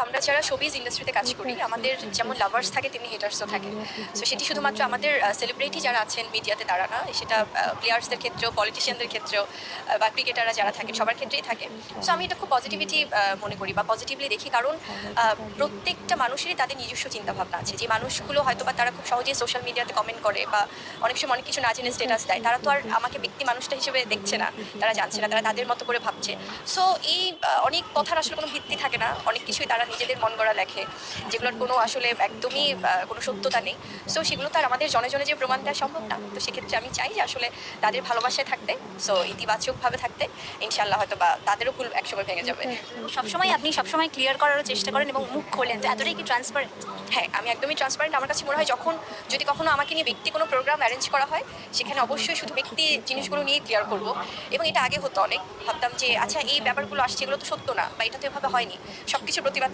আমরা যারা শোবিজ ইন্ডাস্ট্রিতে কাজ করি আমাদের যেমন লাভার্স থাকে তেমনি হেটার্সও থাকে। সো সেটি শুধুমাত্র আমাদের সেলিব্রিটি যারা আছেন মিডিয়াতে তারা না, সেটা প্লেয়ার্সদের ক্ষেত্রেও, পলিটিশিয়ানদের ক্ষেত্রেও বা ক্রিকেটাররা যারা থাকেন সবার ক্ষেত্রেই থাকে। সো আমি এটা খুব পজিটিভিটি মনে করি বা পজিটিভলি দেখি, কারণ প্রত্যেকটা মানুষেরই তাদের নিজস্ব চিন্তাভাবনা আছে। যে মানুষগুলো হয়তো বা তারা খুব সহজেই সোশ্যাল মিডিয়াতে কমেন্ট করে বা অনেক সময় অনেক কিছু না জেনে স্ট্যাটাস দেয়, তারা তো আর আমাকে ব্যক্তি মানুষটা হিসেবে দেখছে না, তারা জানছে না, তারা তাদের মতো করে ভাবছে। সো এই অনেক কথার আসলে কোনো ভিত্তি থাকে না, অনেক কিছুই তারা নিজেদের মন গড়া লেখে, যেগুলোর কোনো আসলে একদমই কোনো সত্যতা নেই। সো সেগুলো তো আর আমাদের জনে জনে যে প্রমাণ দেওয়া সম্ভব না। তো সেক্ষেত্রে আমি চাই যে আসলে তাদের ভালোবাসায় থাকতে, সো ইতিবাচকভাবে থাকতে, ইনশাল্লাহ হয়তো বা তাদেরও ভুল একসময় ভেঙে যাবে। আপনি সবসময় ক্লিয়ার করারও চেষ্টা করেন এবং মুখ খোলেন, তো এতটাই কি ট্রান্সপারেন্ট? হ্যাঁ, আমি একদমই ট্রান্সপারেন্ট। আমার কাছে মনে হয় যখন যদি কখনো আমাকে নিয়ে ব্যক্তি কোনো প্রোগ্রাম অ্যারেঞ্জ করা হয়, সেখানে অবশ্যই শুধু ব্যক্তি জিনিসগুলো নিয়ে ক্লিয়ার করব। এবং এটা আগে হতো অনেক, ভাবতাম যে আচ্ছা এই ব্যাপারগুলো আসছে এগুলো তো সত্য না বা এটা তো এভাবে হয়নি, সব কিছু প্রতিবাদ